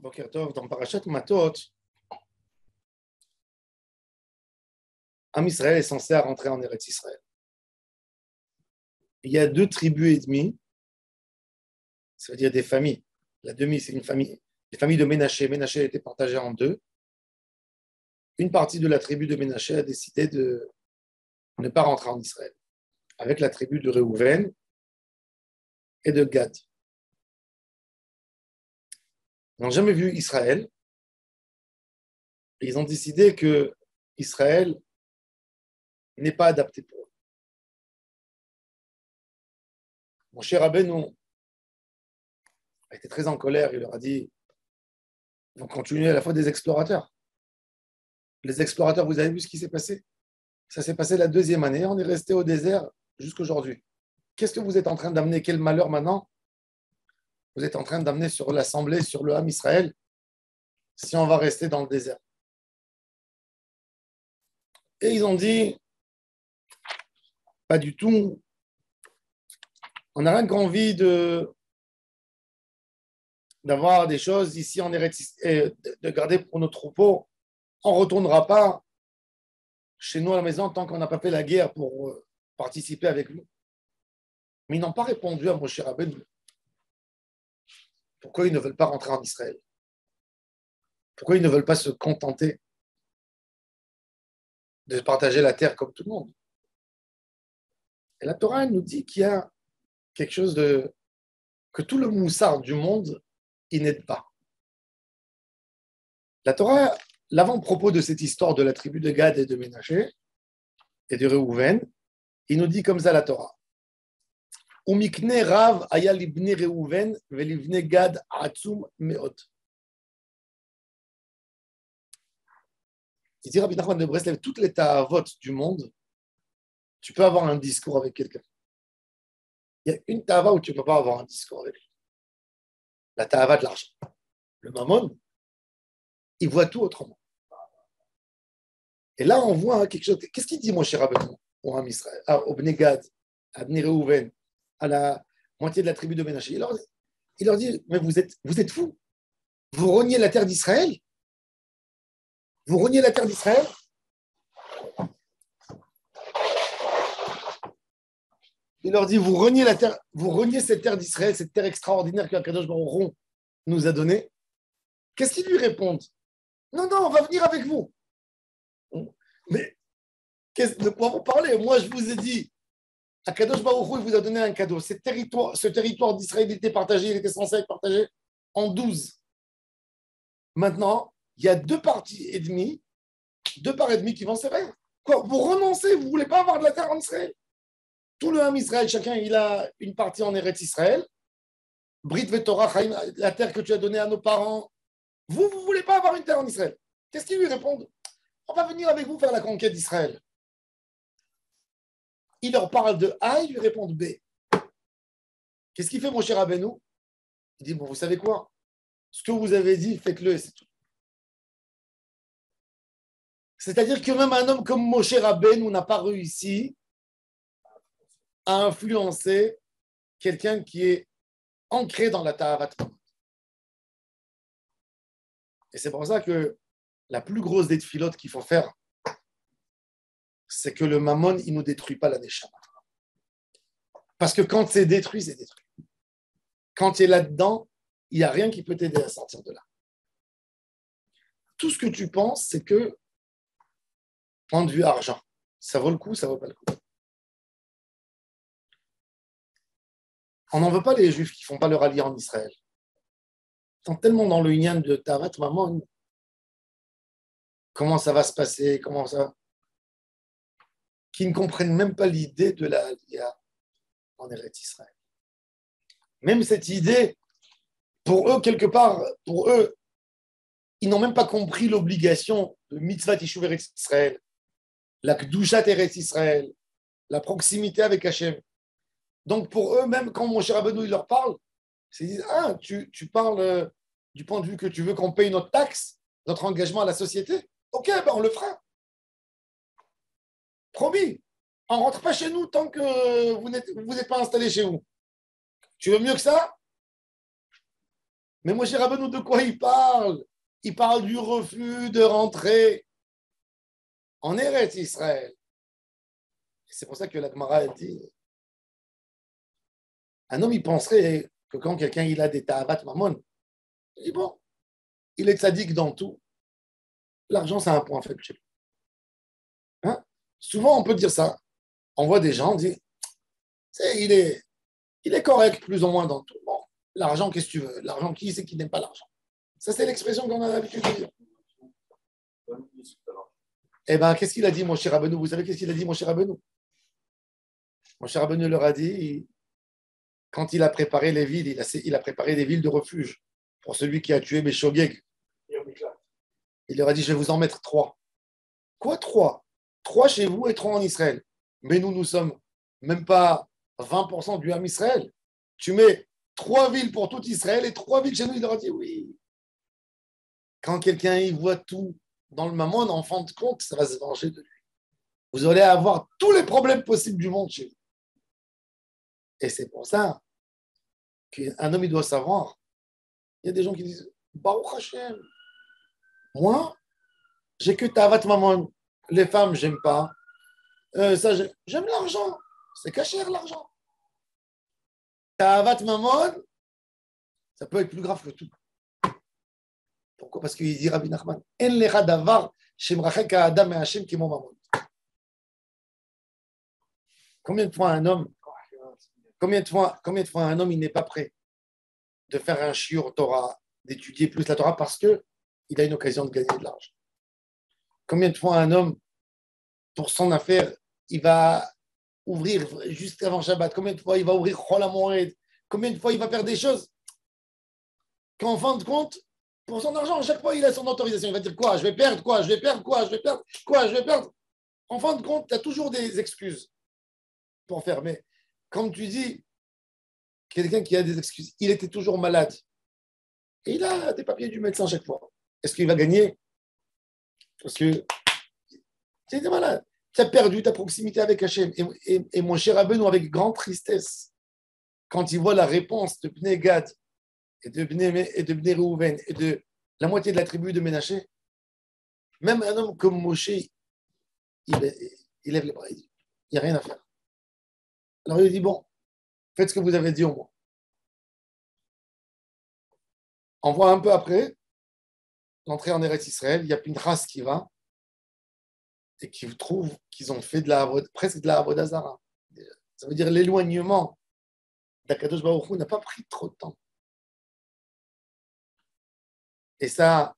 Boker Tov, dans Parashat Matot, Am Israël est censé rentrer en Eretz Israël. Il y a 2 tribus et demie, ça veut dire des familles. La demi, c'est une famille, les familles de Ménaché. Ménaché a été partagée en 2. Une partie de la tribu de Ménaché a décidé de ne pas rentrer en Israël, avec la tribu de Réhouven et de Gad. Ils n'ont jamais vu Israël. Et ils ont décidé que Israël n'est pas adapté pour eux. Mon cher Rabbeinu a été très en colère. Il leur a dit, ils vont continuer à la fois des explorateurs. Les explorateurs, vous avez vu ce qui s'est passé? Ça s'est passé la 2e année. On est resté au désert jusqu'aujourd'hui. Qu'est-ce que vous êtes en train d'amener? Quel malheur maintenant vous êtes en train d'amener sur l'Assemblée, sur le Ham Israël, si on va rester dans le désert? Et ils ont dit, pas du tout. On n'a rien qu'envie d'avoir des choses ici en Eretz, de garder pour nos troupeaux. On ne retournera pas chez nous à la maison tant qu'on n'a pas fait la guerre pour participer avec nous. Mais ils n'ont pas répondu à Moshe Rabbeinu. Pourquoi ils ne veulent pas rentrer en Israël? Pourquoi ils ne veulent pas se contenter de partager la terre comme tout le monde? Et la Torah elle nous dit qu'il y a quelque chose que tout le moussard du monde, il n'aide pas. La Torah, l'avant-propos de cette histoire de la tribu de Gad et de Ménaché et de Réhouven, il nous dit comme ça la Torah. Umikne Rav aya libne Réhouven velivne Gad atzum meot. Il dit Rabbi Nachman de Breslev, toutes les ta'avot du monde, tu peux avoir un discours avec quelqu'un. Il y a une ta'ava où tu ne peux pas avoir un discours avec lui. La ta'ava de l'argent. Le mammon, il voit tout autrement. Et là, on voit quelque chose. Qu'est-ce qu'il dit, mon cher Rabbeinu, au Ham Israël, au Bnei Gad, à Bnei Réhouven, à la moitié de la tribu de Ménaché? Il leur dit, mais vous êtes fous. Vous reniez la terre d'Israël? Vous reniez la terre d'Israël? Il leur dit, vous reniez la terre, vous reniez cette terre d'Israël, cette terre extraordinaire que Kadosh Baruch Hu nous a donnée. Qu'est-ce qu'ils lui répondent? Non, on va venir avec vous. Mais de quoi vous parlez? Moi, je vous ai dit, Kadosh Baruch Hu, il vous a donné un cadeau. Ce territoire d'Israël était partagé, il était censé être partagé en 12. Maintenant, il y a 2 parties et demie, 2 parts et demie qui vont se faire. Quoi? Vous renoncez, vous ne voulez pas avoir de la terre en Israël? Tout le Ham Israël, chacun, il a une partie en Eretz Israël. Brit Vetorah, la terre que tu as donnée à nos parents. Vous ne voulez pas avoir une terre en Israël? Qu'est-ce qu'ils lui répondent? On va venir avec vous faire la conquête d'Israël. Il leur parle de A, ils lui répondent B. Qu'est-ce qu'il fait, mon cher Rabbeinu? Il dit, bon, vous savez quoi? Ce que vous avez dit, faites-le et c'est tout. C'est-à-dire que même un homme comme Moshe Rabbeinu n'a pas réussi à influencer quelqu'un qui est ancré dans la Ta'avat. Et c'est pour ça que la plus grosse des tfilotes qu'il faut faire, c'est que le mammon, il ne nous détruit pas la neshama. Parce que quand c'est détruit, c'est détruit. Quand tu es là-dedans, il n'y a rien qui peut t'aider à sortir de là. Tout ce que tu penses, c'est que, point de vue argent, ça vaut le coup, ça ne vaut pas le coup. On n'en veut pas les Juifs qui ne font pas leur allié en Israël. Ils sont tellement dans le yin de Tavat, maman, comment ça va se passer, comment ça... Qui ne comprennent même pas l'idée de la aliyah en Eretz Israël. Même cette idée, pour eux, quelque part, pour eux, ils n'ont même pas compris l'obligation de Mitzvah Tishuv Eretz Israël, la Kedushat Eretz Israël, la proximité avec Hachem. Donc pour eux, même quand Moshe Rabbeinu il leur parle, ils disent, ah, tu parles du point de vue que tu veux qu'on paye notre taxe, notre engagement à la société? Ok, ben on le fera. Promis, on ne rentre pas chez nous tant que vous n'êtes pas installé chez vous. Tu veux mieux que ça? Mais Moshe Rabbeinu, de quoi il parle? Il parle du refus de rentrer en Eretz Israël. C'est pour ça que la Gemara dit, un homme, il penserait que quand quelqu'un il a des ta'avat mamon, il dit bon, il est tzaddik dans tout. L'argent, c'est un point faible chez lui. Hein? Souvent, on peut dire ça. On voit des gens, on dit, il est correct plus ou moins dans tout. Bon, l'argent, qu'est-ce que tu veux? L'argent, qui c'est qui n'aime pas l'argent? Ça, c'est l'expression qu'on a l'habitude de dire. Eh bien, qu'est-ce qu'il a dit, mon cher Rabbeinu? Vous savez qu'est-ce qu'il a dit, mon cher Rabbeinu? Mon cher Rabbeinu leur a dit, quand il a préparé les villes, il a préparé des villes de refuge pour celui qui a tué Béchogeg. Il leur a dit, je vais vous en mettre 3. Quoi 3? 3 chez vous et 3 en Israël. Mais nous sommes même pas 20% du Ham Israël. Tu mets 3 villes pour tout Israël et 3 villes chez nous. Il leur a dit oui. Quand quelqu'un y voit tout dans le mammon, en fin de compte, ça va se venger de lui. Vous allez avoir tous les problèmes possibles du monde chez vous. Et c'est pour ça qu'un homme, il doit savoir. Il y a des gens qui disent Baruch Hashem, moi, j'ai que Tavat Mammon. Les femmes, j'aime pas. J'aime l'argent. C'est caché l'argent. Tavat Mammon, ça peut être plus grave que tout. Pourquoi? Parce qu'il dit Rabbi Nachman, En lecha davar shemrachek ha'adam me'Hashem kimo mammon. Combien de fois un homme il n'est pas prêt de faire un shiur Torah, d'étudier plus la Torah parce qu'il a une occasion de gagner de l'argent? Combien de fois un homme, pour son affaire, il va ouvrir juste avant Shabbat? Combien de fois il va ouvrir Chol HaMoed? Combien de fois il va faire des choses qu'en fin de compte, pour son argent, à chaque fois, il a son autorisation. Il va dire quoi? Je vais perdre quoi? Je vais perdre quoi? Je vais perdre quoi? Je vais perdre. En fin de compte, tu as toujours des excuses pour faire. Mais comme tu dis, quelqu'un qui a des excuses, il était toujours malade. Et il a des papiers du médecin chaque fois. Est-ce qu'il va gagner? Parce que tu es malade. Tu as perdu ta proximité avec Hachem. Et mon cher Rabbeinu, avec grande tristesse, quand il voit la réponse de Bnei Gad et de Bnei Reuven et de la moitié de la tribu de Ménaché, même un homme comme Moshe, il lève les bras, il dit, il n'y a rien à faire. Alors il dit, bon, faites ce que vous avez dit au moins. On voit un peu après, l'entrée en Eretz Israël, il y a Pinchas qui va et qui trouve qu'ils ont fait presque de la Avodah Zara. Ça veut dire l'éloignement d'Akadosh Baruch Hu n'a pas pris trop de temps. Et ça,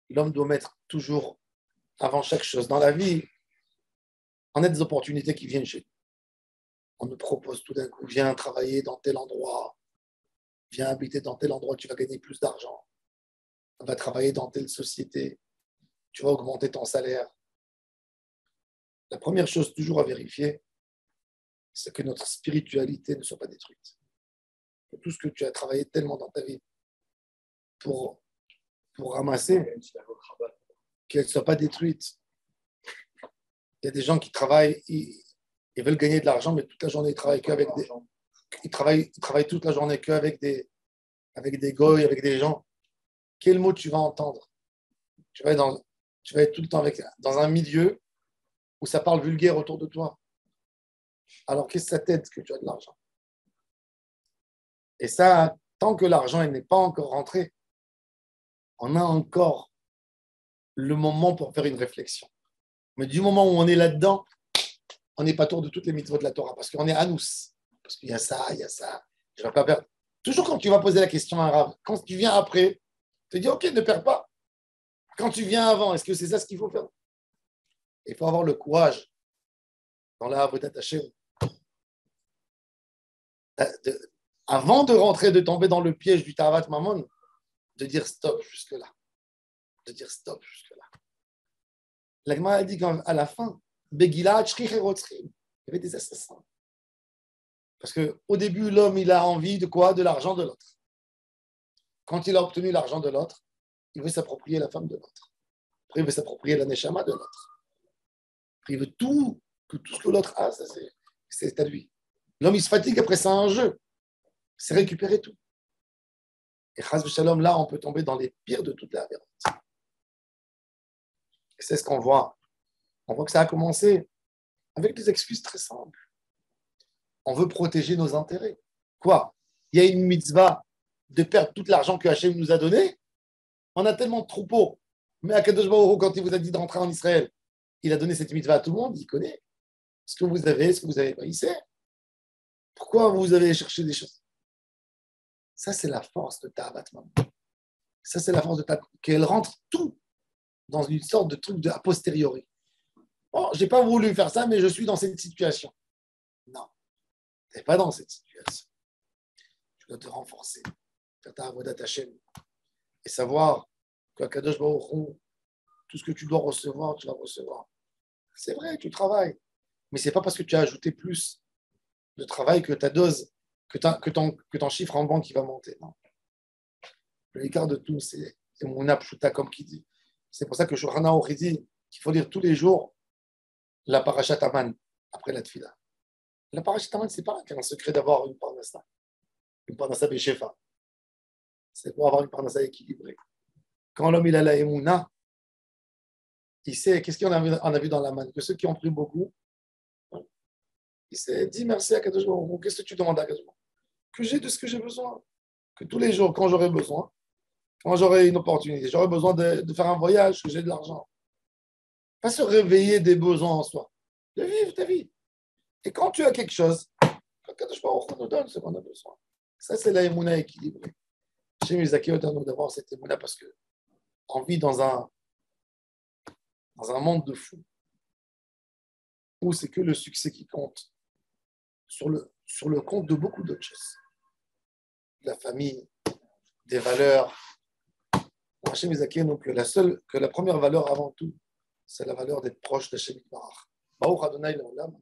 l'homme doit mettre toujours avant chaque chose dans la vie. On a des opportunités qui viennent chez nous. On nous propose tout d'un coup, viens travailler dans tel endroit, viens habiter dans tel endroit, tu vas gagner plus d'argent. On va travailler dans telle société, tu vas augmenter ton salaire. La première chose toujours à vérifier, c'est que notre spiritualité ne soit pas détruite. Que tout ce que tu as travaillé tellement dans ta vie pour ramasser, qu'elle ne soit pas détruite. Il y a des gens qui travaillent, ils veulent gagner de l'argent, mais toute la journée, ils travaillent qu'avec des... Ils travaillent toute la journée qu'avec des goy, avec des gens. Quel mot tu vas entendre? Tu vas être tout le temps dans un milieu où ça parle vulgaire autour de toi. Alors, qu'est-ce que ça t'aide que tu as de l'argent? Et ça, tant que l'argent n'est pas encore rentré, on a encore le moment pour faire une réflexion. Mais du moment où on est là-dedans, on n'est pas tour de toutes les mitzvot de la Torah, parce qu'on est anous. Parce qu'il y a ça, je ne vais pas perdre. Toujours quand tu vas poser la question à un rabbin, quand tu viens après, tu te dis, OK, ne perds pas. Quand tu viens avant, est-ce que c'est ça ce qu'il faut faire? Il faut avoir le courage dans la Avodat Hashem. Avant de rentrer, de tomber dans le piège du Tavat Mammon, de dire stop jusque-là. De dire stop jusque-là. La Gemara a dit qu'à la fin, Begila, Tzrich et Rotzrim, il y avait des assassins. Parce qu'au début, l'homme, il a envie de quoi? De l'argent de l'autre. Quand il a obtenu l'argent de l'autre, il veut s'approprier la femme de l'autre. Après, il veut s'approprier la neshama de l'autre. Après, il veut tout ce que l'autre a, ça c'est à lui. L'homme, il se fatigue après, c'est un jeu. C'est récupérer tout. Et chas v'shalom, là, on peut tomber dans les pires de toutes les avérantes. Et c'est ce qu'on voit. On voit que ça a commencé avec des excuses très simples. On veut protéger nos intérêts. Quoi? Il y a une mitzvah de perdre tout l'argent que Hachem nous a donné. On a tellement de troupeaux. Mais Akadosh Baruch Hu, quand il vous a dit d'entrer en Israël, il a donné cette mitzvah à tout le monde, il connaît. Ce que vous avez, ce que vous n'avez pas, il sait. Pourquoi vous avez cherché des choses? Ça, c'est la force de Ta'avat Mamon. Ça, c'est la force de Ta'avat, qu'elle rentre tout dans une sorte de truc de a posteriori. Bon, je n'ai pas voulu faire ça, mais je suis dans cette situation. Non, tu n'es pas dans cette situation. Tu dois te renforcer, faire ta avodat Hashem et savoir que Kadosh Baruch Hu, tout ce que tu dois recevoir, tu vas recevoir. C'est vrai, tu travailles, mais ce n'est pas parce que tu as ajouté plus de travail que ta dose, que ton chiffre en banque qui va monter. Non. L'écart de tout, c'est mon apshuta, comme qui dit. C'est pour ça que Shulchan Aruch dit qu'il faut lire tous les jours la parashat Aman après la tfila. La parashat Aman, ce n'est pas un secret d'avoir une parnassa beshefa. C'est pour avoir une parnassa équilibrée. Quand l'homme il a la émouna, il sait, qu'est-ce qu'on a vu dans la manne? Que ceux qui ont pris beaucoup, il s'est dit merci à Kadosh Baruch Hu. Qu'est-ce que tu demandes à Kadosh Baruch Hu? Que j'ai de ce que j'ai besoin. Que tous les jours, quand j'aurai besoin, quand j'aurai une opportunité, j'aurai besoin de faire un voyage, que j'ai de l'argent. Pas se réveiller des besoins en soi. De vivre ta vie. Et quand tu as quelque chose, quand Kadosh Baruch Hu nous donne ce qu'on a besoin. Ça, c'est la émouna équilibrée. Chez Mizaki, on doit d'avoir cette émouna parce qu'on vit dans un monde de fous où c'est que le succès qui compte sur le compte de beaucoup d'autres choses. La famille, des valeurs. Hachem Mizaki, donc la première valeur avant tout, c'est la valeur d'être proche d'Hachem Yitbarach. Baruch Adonai Leolam.